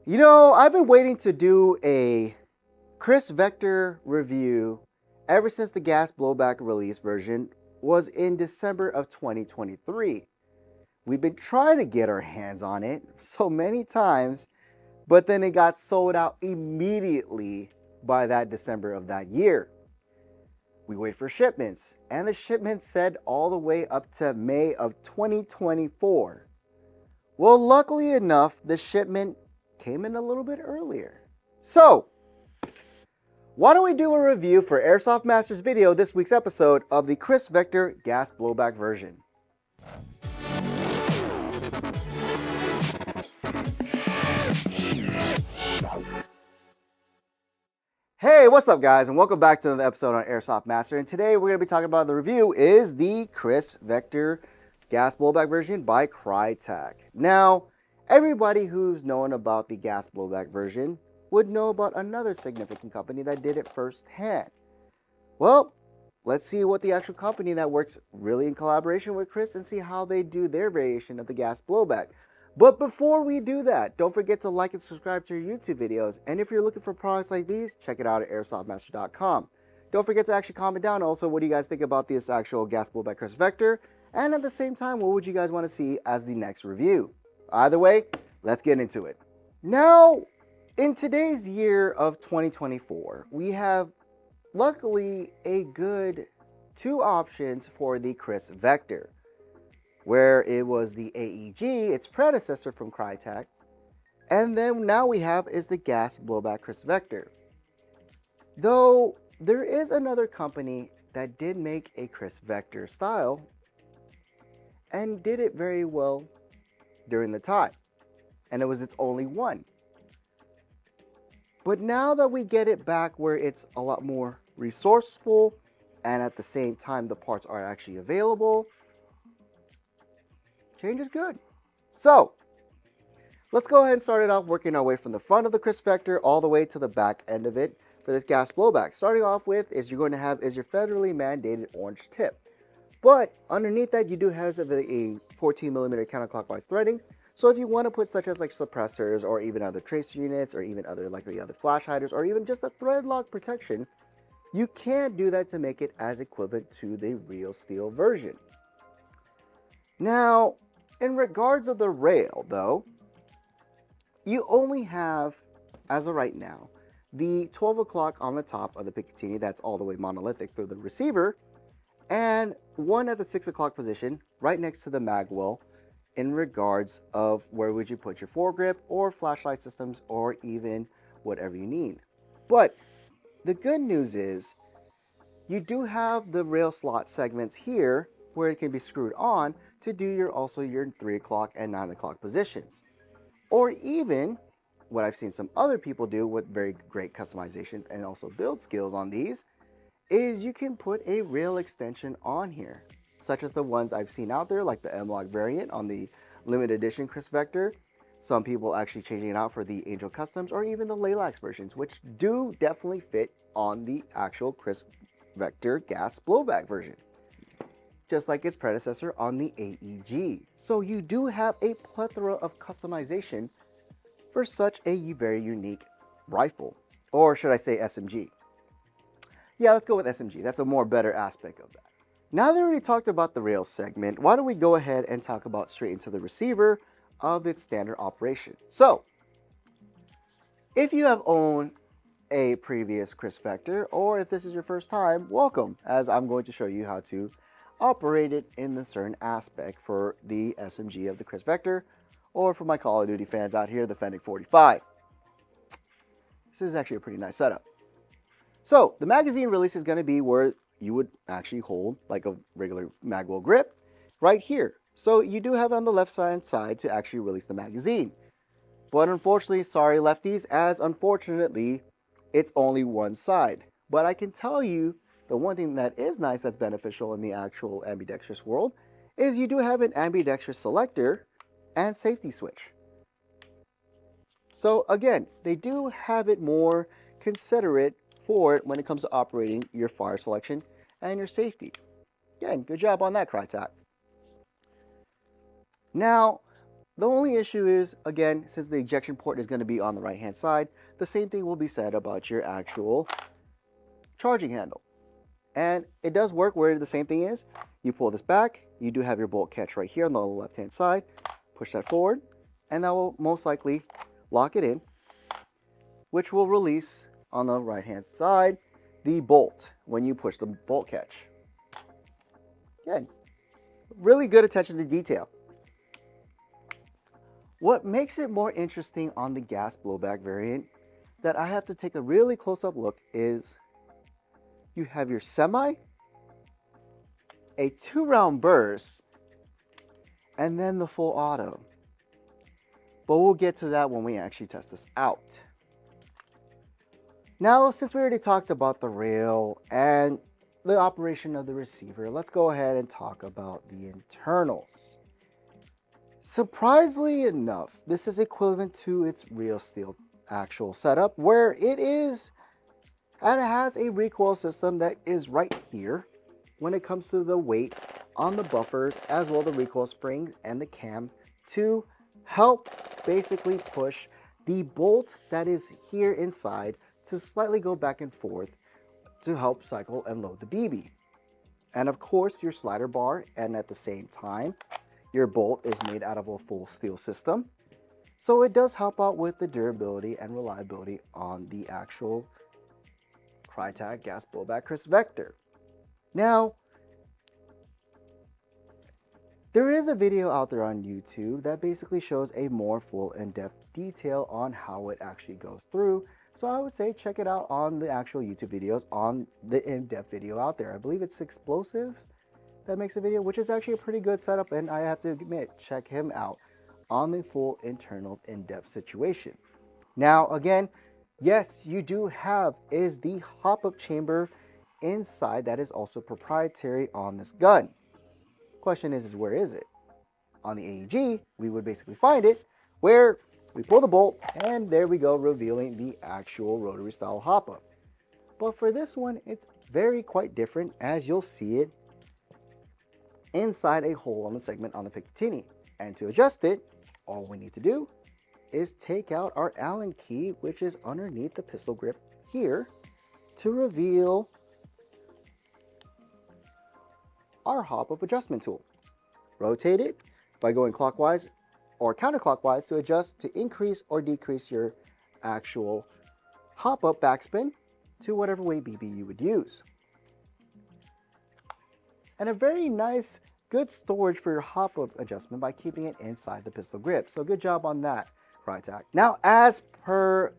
You know, I've been waiting to do a Kriss Vector review ever since the gas blowback release version was in December of 2023. We've been trying to get our hands on it so many times, but then it got sold out immediately by that December of that year. We wait for shipments, and the shipments said all the way up to May of 2024. Well, luckily enough, the shipment came in a little bit earlier. So, why don't we do a review for Airsoft Masters video this week's episode of the Kriss Vector gas blowback version. Hey, what's up guys, and welcome back to another episode on Airsoft Master. And today we're going to be talking about the review is the Kriss Vector gas blowback version by Krytac. Now, everybody who's known about the gas blowback version would know about another significant company that did it firsthand. Well, let's see what the actual company that works really in collaboration with Kriss and see how they do their variation of the gas blowback. But before we do that, don't forget to like and subscribe to our YouTube videos. And if you're looking for products like these, check it out at airsoftmaster.com. Don't forget to actually comment down also what do you guys think about this actual gas blowback Kriss Vector. And at the same time, what would you guys want to see as the next review? Either way, let's get into it. Now, in today's year of 2024, we have luckily a good two options for the Kriss Vector, where it was the AEG, its predecessor from Krytac, and then now we have is the gas blowback Kriss Vector. Though there is another company that did make a Kriss Vector style and did it very well during the time, and it was its only one. But now that we get it back where it's a lot more resourceful and at the same time the parts are actually available, change is good. So let's go ahead and start it off working our way from the front of the Kriss Vector all the way to the back end of it for this gas blowback. Starting off with is you're going to have is your federally mandated orange tip. But underneath that you do have a 14mm counterclockwise threading. So if you want to put such as like suppressors or even other tracer units or even other likely other flash hiders or even just a thread lock protection, you can do that to make it as equivalent to the real steel version. Now, in regards of the rail though, you only have, as of right now, the 12 o'clock on the top of the Picatinny that's all the way monolithic through the receiver, and one at the 6 o'clock position right next to the mag well in regards of where would you put your foregrip or flashlight systems or even whatever you need. But the good news is you do have the rail slot segments here where it can be screwed on to do your 3 o'clock and 9 o'clock positions. Or even what I've seen some other people do with very great customizations and also build skills on these is you can put a rail extension on here, such as the ones I've seen out there like the M-Lock variant on the limited edition Kriss Vector. Some people actually changing it out for the Angel Customs or even the Laylax versions, which do definitely fit on the actual Kriss Vector gas blowback version, just like its predecessor on the AEG. So you do have a plethora of customization for such a very unique rifle, or should I say SMG. Yeah, let's go with SMG. That's a more better aspect of that. Now that we already talked about the rail segment, why don't we go ahead and talk about straight into the receiver of its standard operation. So, if you have owned a previous Kriss Vector, or if this is your first time, welcome, as I'm going to show you how to operate it in the certain aspect for the SMG of the Kriss Vector, or for my Call of Duty fans out here, the Fennec 45. This is actually a pretty nice setup. So the magazine release is going to be where you would actually hold like a regular magwell grip right here. So you do have it on the left side to actually release the magazine. But unfortunately, sorry lefties, as unfortunately, it's only one side. But I can tell you the one thing that is nice that's beneficial in the actual ambidextrous world is you do have an ambidextrous selector and safety switch. So again, they do have it more considerate for it when it comes to operating your fire selection and your safety. Again, good job on that, Krytac. Now, The only issue is, again, since the ejection port is going to be on the right hand side, the same thing will be said about your actual charging handle. And it does work where the same thing is. You pull this back, you do have your bolt catch right here on the left hand side, push that forward, and that will most likely lock it in, which will release on the right hand side the bolt when you push the bolt catch. Again, really good attention to detail. What makes it more interesting on the gas blowback variant that I have to take a really close-up look is you have your semi, a 2-round burst, and then the full auto. But we'll get to that when we actually test this out. Now, since we already talked about the rail and the operation of the receiver, let's go ahead and talk about the internals. Surprisingly enough, this is equivalent to its real steel actual setup, where it is, and it has a recoil system that is right here when it comes to the weight on the buffers, as well as the recoil springs and the cam to help basically push the bolt that is here inside to slightly go back and forth to help cycle and load the BB. And of course, your slider bar, and at the same time, your bolt is made out of a full steel system. So it does help out with the durability and reliability on the actual Krytac gas blowback Kriss Vector. Now, there is a video out there on YouTube that basically shows a more full in-depth detail on how it actually goes through. So I would say check it out on the actual YouTube videos on the in-depth video out there. I believe it's Explosives that makes a video, which is actually a pretty good setup, and I have to admit, check him out on the full internals in-depth situation. Now, again, yes, you do have is the hop-up chamber inside that is also proprietary on this gun. Question is where is it? On the AEG, we would basically find it where we pull the bolt, and there we go, revealing the actual rotary style hop-up. But for this one, it's very quite different, as you'll see it inside a hole on the segment on the Picatinny. And to adjust it, all we need to do is take out our Allen key, which is underneath the pistol grip here, to reveal our hop-up adjustment tool. Rotate it by going clockwise or counterclockwise to adjust to increase or decrease your actual hop-up backspin to whatever weight BB you would use. And a very nice, good storage for your hop-up adjustment by keeping it inside the pistol grip. So good job on that, Krytac. Now, as per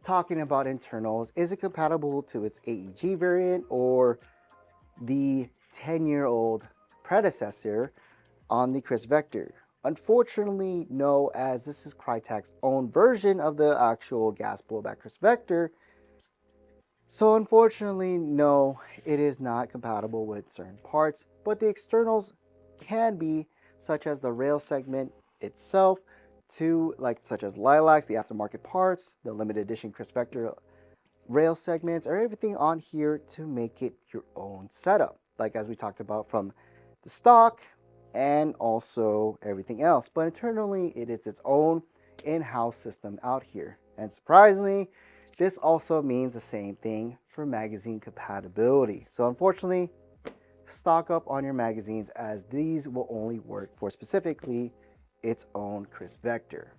talking about internals, is it compatible to its AEG variant or the 10-year-old predecessor on the Kriss Vector? Unfortunately, no, as this is Krytac's own version of the actual gas blowback Kriss Vector. So unfortunately, no, it is not compatible with certain parts, but the externals can be, such as the rail segment itself, such as Lilacs, the aftermarket parts, the limited edition Kriss Vector rail segments, or everything on here to make it your own setup. Like as we talked about from the stock and also everything else. But internally, it is its own in-house system out here. And surprisingly, this also means the same thing for magazine compatibility. So unfortunately, stock up on your magazines, as these will only work for specifically its own Kriss Vector.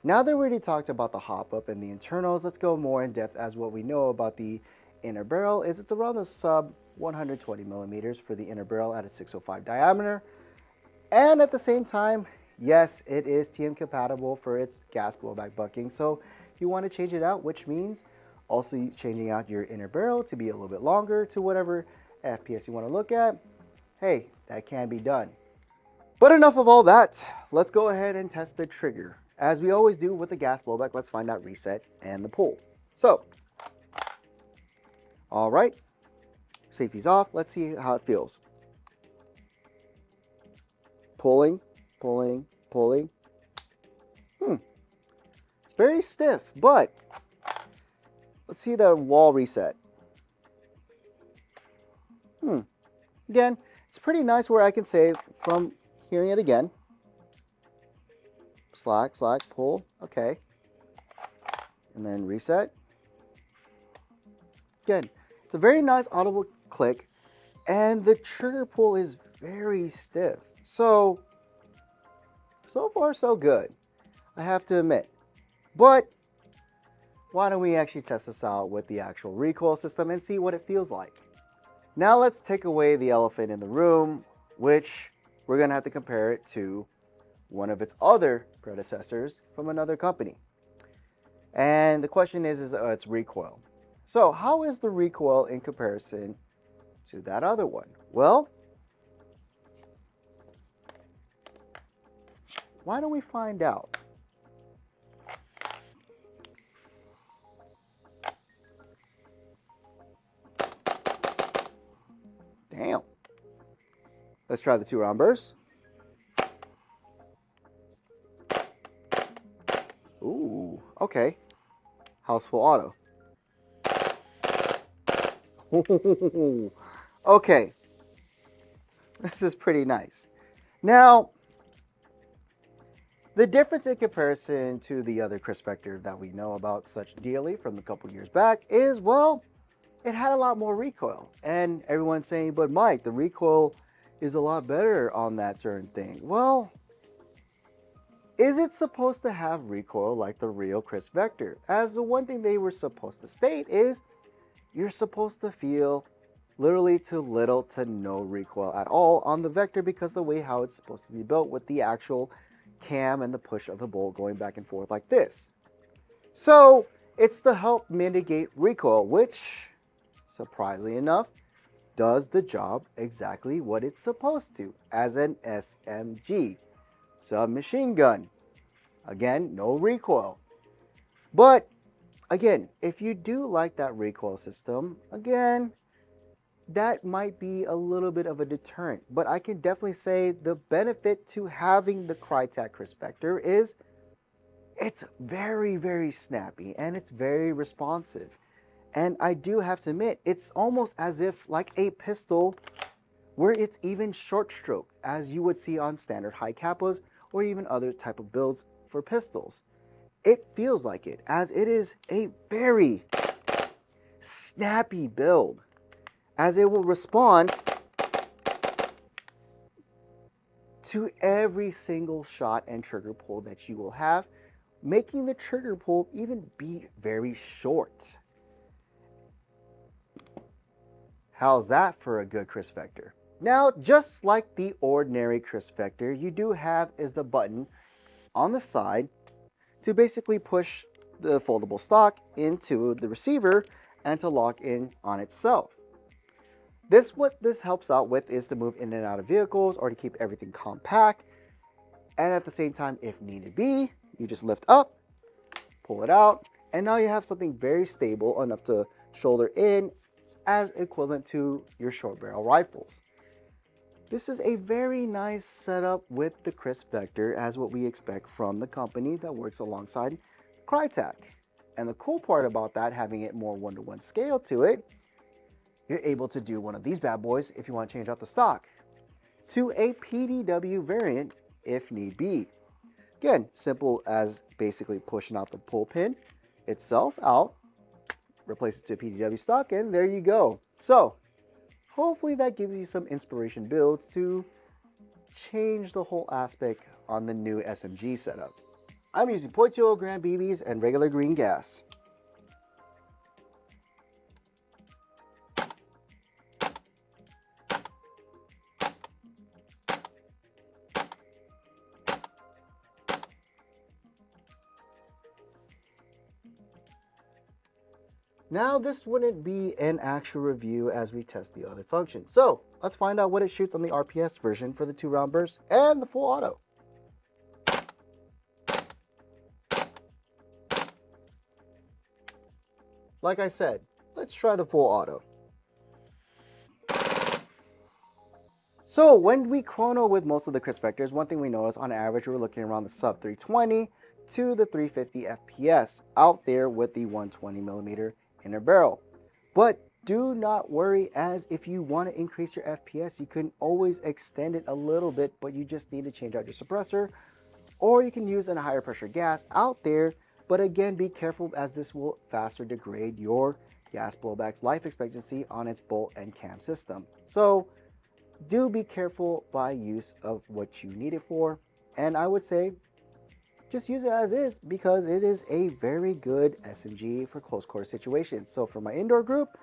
Now that we already talked about the hop-up and the internals, let's go more in depth as what we know about the inner barrel is it's around the sub 120 millimeters for the inner barrel at a 605 diameter. And at the same time, yes, it is TM compatible for its gas blowback bucking. So you want to change it out, which means also changing out your inner barrel to be a little bit longer to whatever FPS you want to look at. Hey, that can be done. But enough of all that. Let's go ahead and test the trigger. As we always do with the gas blowback, let's find that reset and the pull. So, all right, safety's off. Let's see how it feels. Pulling, pulling, pulling. It's very stiff, but let's see the wall reset. Again, it's pretty nice where I can say from hearing it again, slack, pull, okay. And then reset. Again, it's a very nice audible click, and the trigger pull is very stiff. So far so good, I have to admit. But why don't we actually test this out with the actual recoil system and see what it feels like. Now let's take away the elephant in the room, which we're gonna have to compare it to one of its other predecessors from another company. And the question is its recoil. So how is the recoil in comparison to that other one? Well, why don't we find out? Damn. Let's try the 2-round burst. Ooh, okay. How's full auto? Okay. This is pretty nice. Now, the difference in comparison to the other Kriss Vector that we know about such dearly from a couple years back is, well, it had a lot more recoil. And everyone's saying, but Mike, the recoil is a lot better on that certain thing. Well, is it supposed to have recoil like the real Kriss Vector? As the one thing they were supposed to state is, you're supposed to feel literally to little to no recoil at all on the Vector because the way how it's supposed to be built with the actual cam and the push of the bolt going back and forth like this. So it's to help mitigate recoil, which, surprisingly enough, does the job exactly what it's supposed to as an SMG, submachine gun. Again, no recoil. But again, if you do like that recoil system, again, that might be a little bit of a deterrent. But I can definitely say the benefit to having the Krytac Kriss Vector is it's very, very snappy and it's very responsive. And I do have to admit, it's almost as if like a pistol where it's even short stroke, as you would see on standard high capos or even other type of builds for pistols. It feels like it, as it is a very snappy build, as it will respond to every single shot and trigger pull that you will have, making the trigger pull even be very short. How's that for a good Kriss Vector? Now, just like the ordinary Kriss Vector, you do have is the button on the side to basically push the foldable stock into the receiver and to lock in on itself. What this helps out with is to move in and out of vehicles or to keep everything compact. And at the same time, if needed be, you just lift up, pull it out, and now you have something very stable enough to shoulder in as equivalent to your short barrel rifles. This is a very nice setup with the Kriss Vector as what we expect from the company that works alongside Krytac. And the cool part about that, having it more one-to-one scale to it, you're able to do one of these bad boys if you want to change out the stock to a PDW variant if need be. Again, simple as basically pushing out the pull pin itself out, replace it to PDW stock, and there you go. So hopefully that gives you some inspiration builds to change the whole aspect on the new SMG setup. I'm using 0.20 gram BBs and regular green gas. Now this wouldn't be an actual review as we test the other functions. So let's find out what it shoots on the RPS version for the 2-round burst and the full auto. Like I said, let's try the full auto. So when we chrono with most of the Kriss Vectors, one thing we notice on average, we're looking around the sub 320 to the 350 FPS out there with the 120mm inner barrel. But do not worry, as if you want to increase your FPS, you can always extend it a little bit, but you just need to change out your suppressor or you can use a higher pressure gas out there, but again, be careful as this will faster degrade your gas blowback's life expectancy on its bolt and cam system. So do be careful by use of what you need it for, and I would say just use it as is because it is a very good SMG for close quarter situations. So for my indoor group,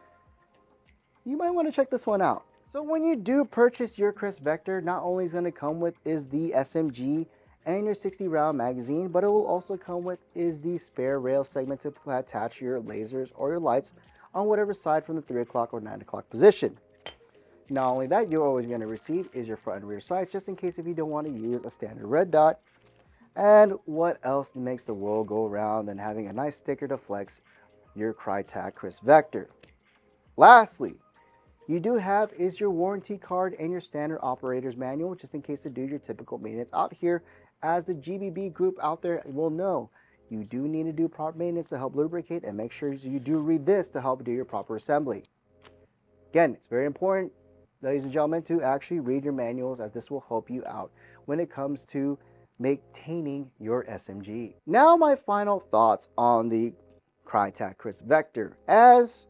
you might want to check this one out. So when you do purchase your Kriss Vector, not only is going to come with is the SMG and your 60 round magazine, but it will also come with is the spare rail segment to attach your lasers or your lights on whatever side from the 3 o'clock or 9 o'clock position. Not only that, you're always going to receive is your front and rear sights, just in case if you don't want to use a standard red dot. And what else makes the world go round than having a nice sticker to flex your Krytac Kriss Vector. Lastly, you do have is your warranty card and your standard operator's manual, just in case to do your typical maintenance out here. As the GBB group out there will know, you do need to do proper maintenance to help lubricate, and make sure you do read this to help do your proper assembly. Again, it's very important, ladies and gentlemen, to actually read your manuals, as this will help you out when it comes to maintaining your SMG. Now my final thoughts on the Krytac Kriss Vector, as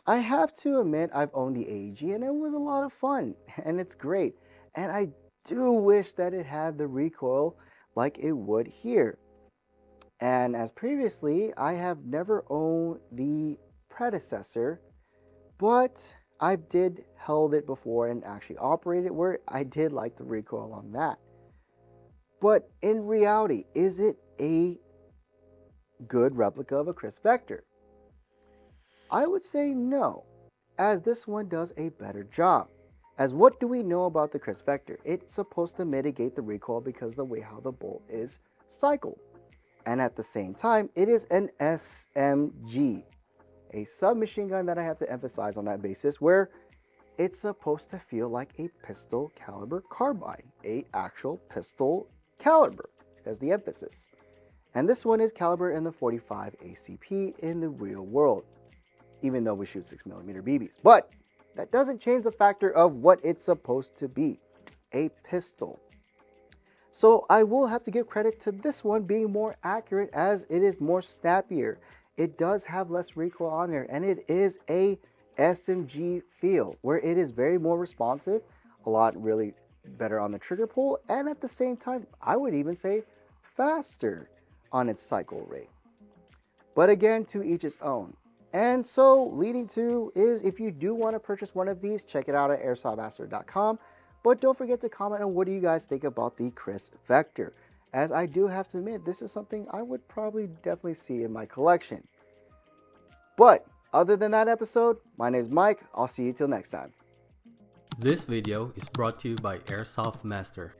I have to admit I've owned the AEG and it was a lot of fun and it's great, and I do wish that it had the recoil like it would here. And as previously, I have never owned the predecessor, but I did held it before and actually operated where I did like the recoil on that. But in reality, is it a good replica of a Kriss Vector? I would say no, as this one does a better job. As what do we know about the Kriss Vector? It's supposed to mitigate the recoil because of the way how the bolt is cycled. And at the same time, it is an SMG, a submachine gun that I have to emphasize on that basis, where it's supposed to feel like a pistol caliber carbine, a actual pistol caliber as the emphasis. And this one is caliber in the 45 ACP in the real world, even though we shoot 6mm BBs. But that doesn't change the factor of what it's supposed to be, a pistol. So I will have to give credit to this one being more accurate, as it is more snappier. It does have less recoil on there, and it is a SMG feel where it is very more responsive, a lot really better on the trigger pull, and at the same time, I would even say faster on its cycle rate. But again, to each its own. And so leading to is, if you do want to purchase one of these, check it out at airsoftmaster.com. But don't forget to comment on what do you guys think about the Kriss Vector, as I do have to admit this is something I would probably definitely see in my collection. But other than that episode, my name is Mike. I'll see you till next time. This video is brought to you by Airsoft Master.